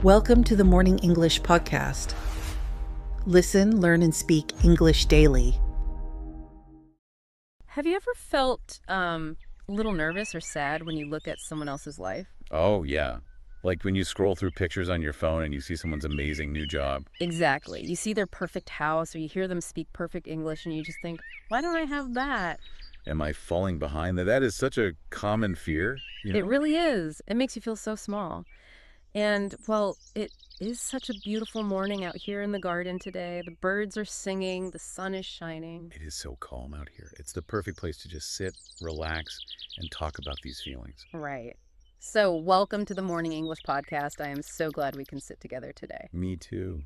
Welcome to the Morning English Podcast. Listen, learn, and speak English daily. Have you ever felt a little nervous or sad when you look at someone else's life? Oh, yeah. Like when you scroll through pictures on your phone and you see someone's amazing new job. Exactly. You see their perfect house or you hear them speak perfect English and you just think, why don't I have that? Am I falling behind? That is such a common fear, It really is. It makes you feel so small. And, well, it is such a beautiful morning out here in the garden today. The birds are singing, the sun is shining. It is so calm out here. It's the perfect place to just sit, relax, and talk about these feelings. Right. So, welcome to the Morning English Podcast. I am so glad we can sit together today. Me too.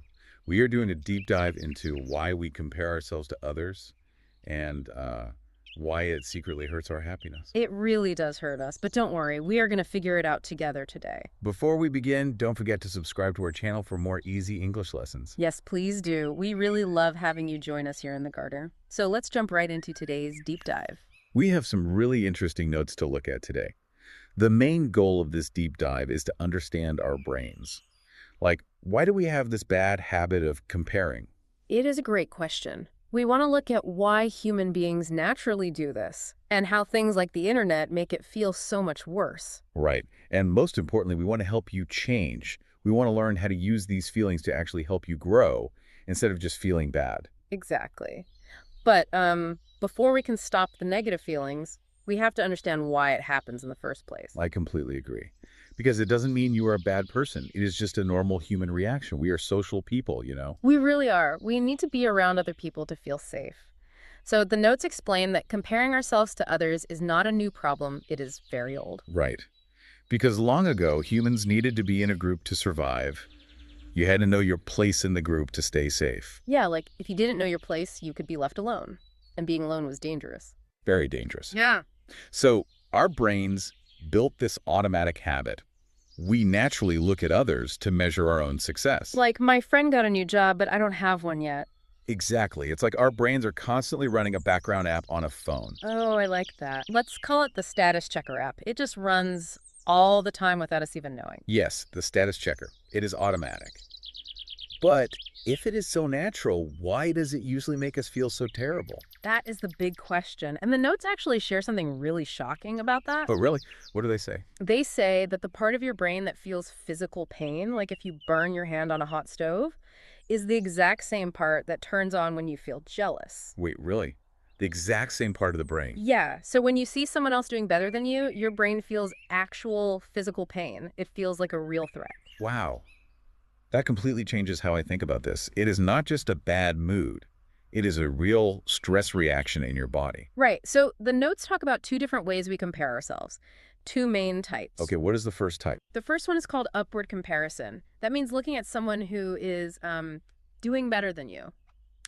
We are doing a deep dive into why we compare ourselves to others and why it secretly hurts our happiness. It really does hurt us, but don't worry, we are going to figure it out together today. Before we begin, don't forget to subscribe to our channel for more easy English lessons. Yes, please do. We really love having you join us here in the garden. So let's jump right into today's deep dive. We have some really interesting notes to look at today. The main goal of this deep dive is to understand our brains. Like, why do we have this bad habit of comparing? It is a great question. We want to look at why human beings naturally do this and how things like the internet make it feel so much worse. Right. And most importantly, we want to help you change. We want to learn how to use these feelings to actually help you grow instead of just feeling bad. Exactly. But before we can stop the negative feelings, we have to understand why it happens in the first place. I completely agree. Because it doesn't mean you are a bad person. It is just a normal human reaction. We are social people, We really are. We need to be around other people to feel safe. So the notes explain that comparing ourselves to others is not a new problem. It is very old. Right. Because long ago, humans needed to be in a group to survive. You had to know your place in the group to stay safe. Yeah, like if you didn't know your place, you could be left alone. And being alone was dangerous. Very dangerous. Yeah. So our brains built this automatic habit. We naturally look at others to measure our own success. Like, my friend got a new job, but I don't have one yet. Exactly. It's like our brains are constantly running a background app on a phone. Oh, I like that. Let's call it the status checker app. It just runs all the time without us even knowing. Yes, the status checker. It is automatic. But if it is so natural, why does it usually make us feel so terrible? That is the big question. And the notes actually share something really shocking about that. Oh, really? What do they say? They say that the part of your brain that feels physical pain, like if you burn your hand on a hot stove, is the exact same part that turns on when you feel jealous. Wait, really? The exact same part of the brain? Yeah. So when you see someone else doing better than you, your brain feels actual physical pain. It feels like a real threat. Wow. That completely changes how I think about this. It is not just a bad mood. It is a real stress reaction in your body. Right. So the notes talk about two different ways we compare ourselves. Two main types. Okay, what is the first type? The first one is called upward comparison. That means looking at someone who is doing better than you.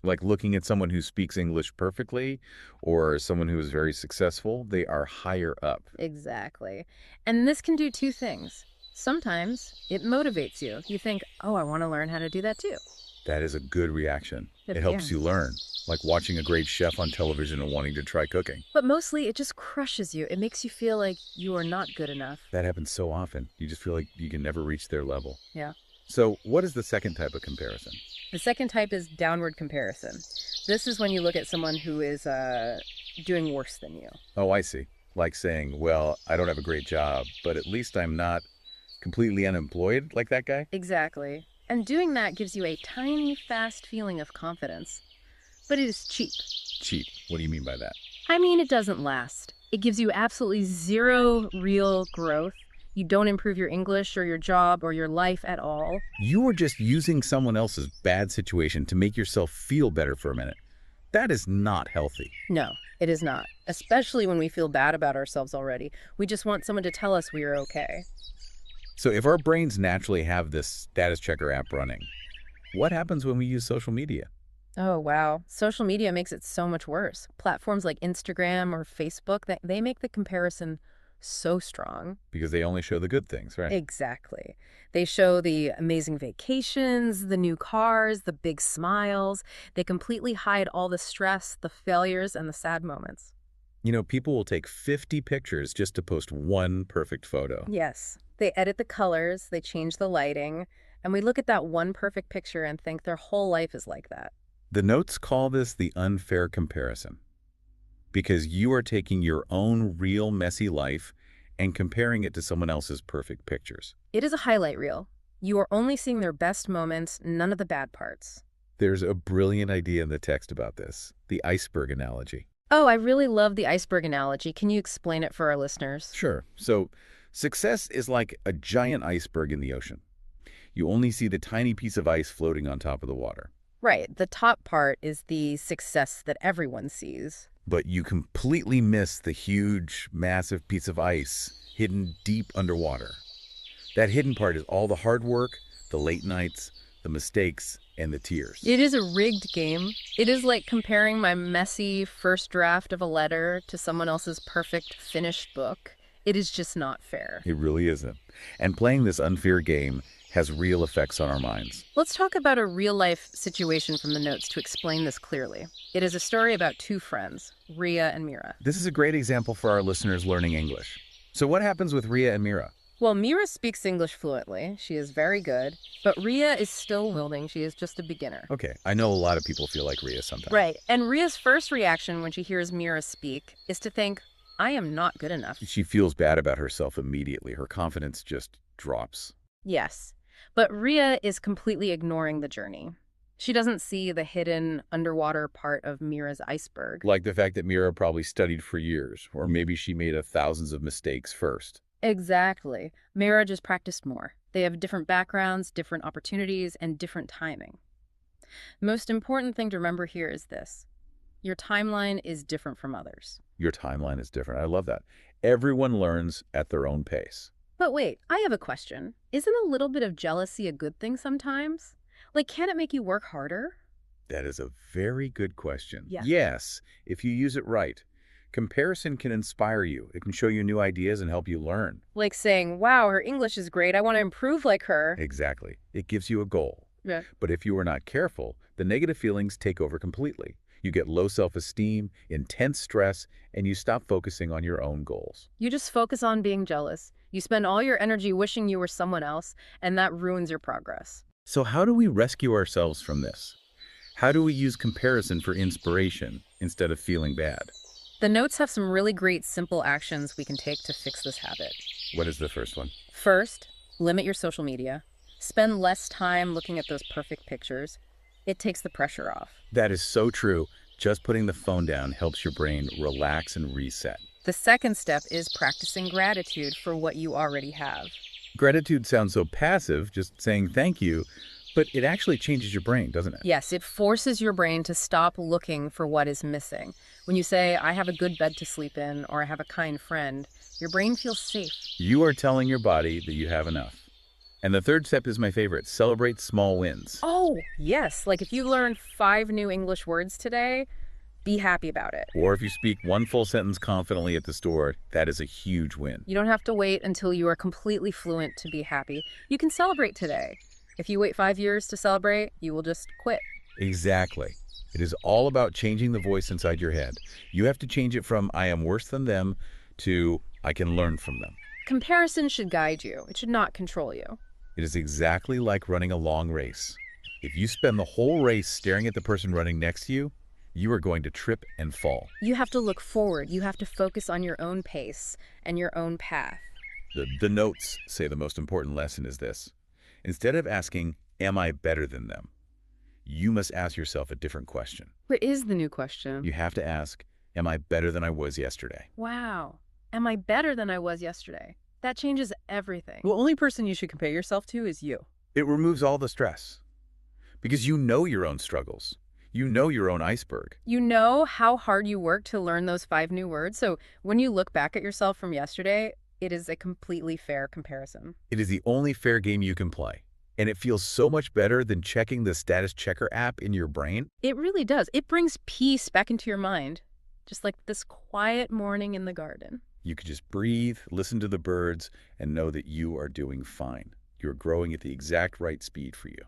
Like looking at someone who speaks English perfectly or someone who is very successful, they are higher up. Exactly. And this can do two things. Sometimes it motivates you. You think, oh, I want to learn how to do that too. That is a good reaction. It helps you learn, like watching a great chef on television and wanting to try cooking. But mostly it just crushes you. It makes you feel like you are not good enough. That happens so often. You just feel like you can never reach their level. Yeah. So what is the second type of comparison? The second type is downward comparison. This is when you look at someone who is doing worse than you. Oh, I see. Like saying, well, I don't have a great job, but at least I'm not completely unemployed like that guy? Exactly. And doing that gives you a tiny, fast feeling of confidence. But it is cheap. Cheap? What do you mean by that? I mean, it doesn't last. It gives you absolutely zero real growth. You don't improve your English or your job or your life at all. You are just using someone else's bad situation to make yourself feel better for a minute. That is not healthy. No, it is not. Especially when we feel bad about ourselves already. We just want someone to tell us we are okay. So if our brains naturally have this status checker app running, what happens when we use social media? Oh, wow. Social media makes it so much worse. Platforms like Instagram or Facebook, they make the comparison so strong. Because they only show the good things, right? Exactly. They show the amazing vacations, the new cars, the big smiles. They completely hide all the stress, the failures, and the sad moments. You know, people will take 50 pictures just to post one perfect photo. Yes. They edit the colors, they change the lighting, And we look at that one perfect picture and think their whole life is like that. The notes call this the unfair comparison, because you are taking your own real messy life and comparing it to someone else's perfect pictures. It is a highlight reel. You are only seeing their best moments, none of the bad parts. There's a brilliant idea in the text about this, the iceberg analogy. Oh, I really love the iceberg analogy. Can you explain it for our listeners? Sure. So, success is like a giant iceberg in the ocean. You only see the tiny piece of ice floating on top of the water. Right. The top part is the success that everyone sees. But you completely miss the huge, massive piece of ice hidden deep underwater. That hidden part is all the hard work, the late nights, the mistakes, and the tears. It is a rigged game. It is like comparing my messy first draft of a letter to someone else's perfect finished book. It is just not fair. It really isn't. And playing this unfair game has real effects on our minds. Let's talk about a real-life situation from the notes to explain this clearly. It is a story about two friends, Ria and Mira. This is a great example for our listeners learning English. So what happens with Ria and Mira? Well, Mira speaks English fluently. She is very good. But Ria is still learning. She is just a beginner. Okay, I know a lot of people feel like Ria sometimes. Right. And Ria's first reaction when she hears Mira speak is to think, I am not good enough. She feels bad about herself immediately. Her confidence just drops. Yes. But Ria is completely ignoring the journey. She doesn't see the hidden underwater part of Mira's iceberg. Like the fact that Mira probably studied for years, or maybe she made thousands of mistakes first. Exactly. Mira just practiced more. They have different backgrounds, different opportunities, and different timing. Most important thing to remember here is this. Your timeline is different from others. Your timeline is different. I love that. Everyone learns at their own pace. But wait, I have a question. Isn't a little bit of jealousy a good thing sometimes? Like, can it make you work harder? That is a very good question. Yeah. Yes, if you use it right. Comparison can inspire you. It can show you new ideas and help you learn. Like saying, wow, her English is great. I want to improve like her. Exactly. It gives you a goal. Yeah. But if you are not careful, the negative feelings take over completely. You get low self-esteem, intense stress, and you stop focusing on your own goals. You just focus on being jealous. You spend all your energy wishing you were someone else, and that ruins your progress. So how do we rescue ourselves from this? How do we use comparison for inspiration instead of feeling bad? The notes have some really great simple actions we can take to fix this habit. What is the first one? First, limit your social media. Spend less time looking at those perfect pictures. It takes the pressure off. That is so true. Just putting the phone down helps your brain relax and reset. The second step is practicing gratitude for what you already have. Gratitude sounds so passive, just saying thank you, but it actually changes your brain, doesn't it? Yes, it forces your brain to stop looking for what is missing. When you say, I have a good bed to sleep in, or I have a kind friend, your brain feels safe. You are telling your body that you have enough. And the third step is my favorite. Celebrate small wins. Oh, yes. Like if you learned 5 new English words today, be happy about it. Or if you speak one full sentence confidently at the store, that is a huge win. You don't have to wait until you are completely fluent to be happy. You can celebrate today. If you wait 5 years to celebrate, you will just quit. Exactly. It is all about changing the voice inside your head. You have to change it from I am worse than them to I can learn from them. Comparison should guide you. It should not control you. It is exactly like running a long race. If you spend the whole race staring at the person running next to you, you are going to trip and fall. You have to look forward. You have to focus on your own pace and your own path. The notes say the most important lesson is this. Instead of asking, am I better than them? You must ask yourself a different question. What is the new question? You have to ask, am I better than I was yesterday? Wow. Am I better than I was yesterday? That changes everything. The only person you should compare yourself to is you. It removes all the stress. Because you know your own struggles. You know your own iceberg. You know how hard you worked to learn those 5 new words. So when you look back at yourself from yesterday, it is a completely fair comparison. It is the only fair game you can play. And it feels so much better than checking the status checker app in your brain. It really does. It brings peace back into your mind. Just like this quiet morning in the garden. You could just breathe, listen to the birds, and know that you are doing fine. You're growing at the exact right speed for you.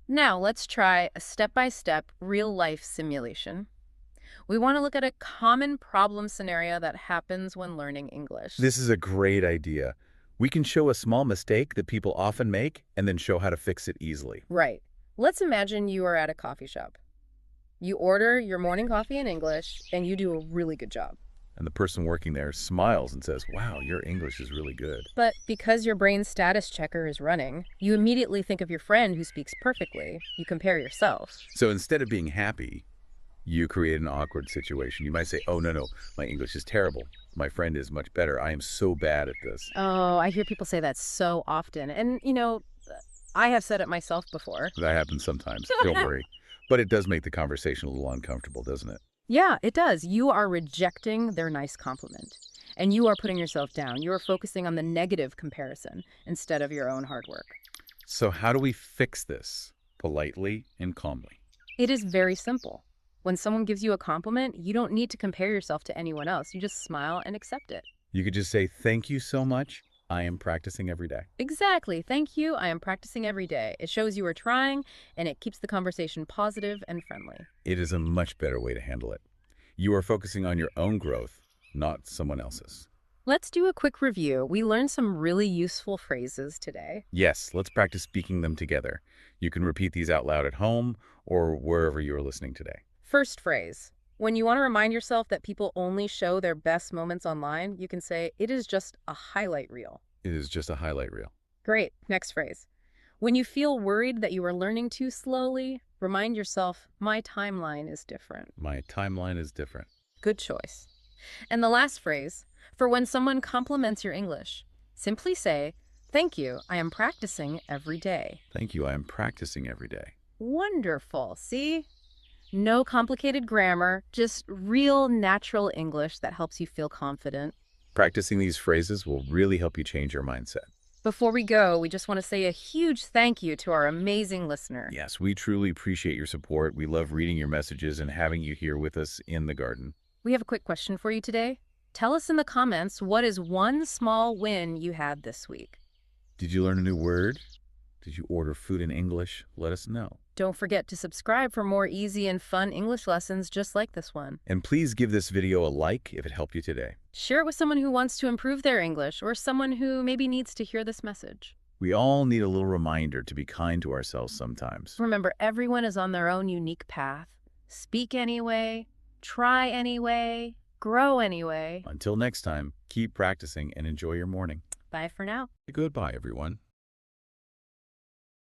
Now let's try a step-by-step real-life simulation. We want to look at a common problem scenario that happens when learning English. This is a great idea. We can show a small mistake that people often make and then show how to fix it easily. Right. Let's imagine you are at a coffee shop. You order your morning coffee in English, and you do a really good job. And the person working there smiles and says, "Wow, your English is really good." But because your brain status checker is running, you immediately think of your friend who speaks perfectly. You compare yourself. So instead of being happy, you create an awkward situation. You might say, "Oh, no, my English is terrible. My friend is much better. I am so bad at this." Oh, I hear people say that so often. And, I have said it myself before. That happens sometimes. Don't worry. But it does make the conversation a little uncomfortable, doesn't it? Yeah, it does. You are rejecting their nice compliment. And you are putting yourself down. You are focusing on the negative comparison instead of your own hard work. So how do we fix this politely and calmly? It is very simple. When someone gives you a compliment, you don't need to compare yourself to anyone else. You just smile and accept it. You could just say, "Thank you so much. I am practicing every day." Exactly. Thank you. I am practicing every day. It shows you are trying, and it keeps the conversation positive and friendly. It is a much better way to handle it. You are focusing on your own growth, not someone else's. Let's do a quick review. We learned some really useful phrases today. Yes, let's practice speaking them together. You can repeat these out loud at home or wherever you are listening today. First phrase. When you want to remind yourself that people only show their best moments online, you can say, "It is just a highlight reel." It is just a highlight reel. Great. Next phrase. When you feel worried that you are learning too slowly, remind yourself, "My timeline is different." My timeline is different. Good choice. And the last phrase, for when someone compliments your English, simply say, "Thank you, I am practicing every day." Thank you. I am practicing every day. Wonderful. See? No complicated grammar, just real natural English that helps you feel confident. Practicing these phrases will really help you change your mindset. Before we go, we just want to say a huge thank you to our amazing listener. Yes, we truly appreciate your support. We love reading your messages and having you here with us in the garden. We have a quick question for you today. Tell us in the comments, what is one small win you had this week? Did you learn a new word? Did you order food in English? Let us know. Don't forget to subscribe for more easy and fun English lessons just like this one. And please give this video a like if it helped you today. Share it with someone who wants to improve their English or someone who maybe needs to hear this message. We all need a little reminder to be kind to ourselves sometimes. Remember, everyone is on their own unique path. Speak anyway, try anyway, grow anyway. Until next time, keep practicing and enjoy your morning. Bye for now. Goodbye, everyone.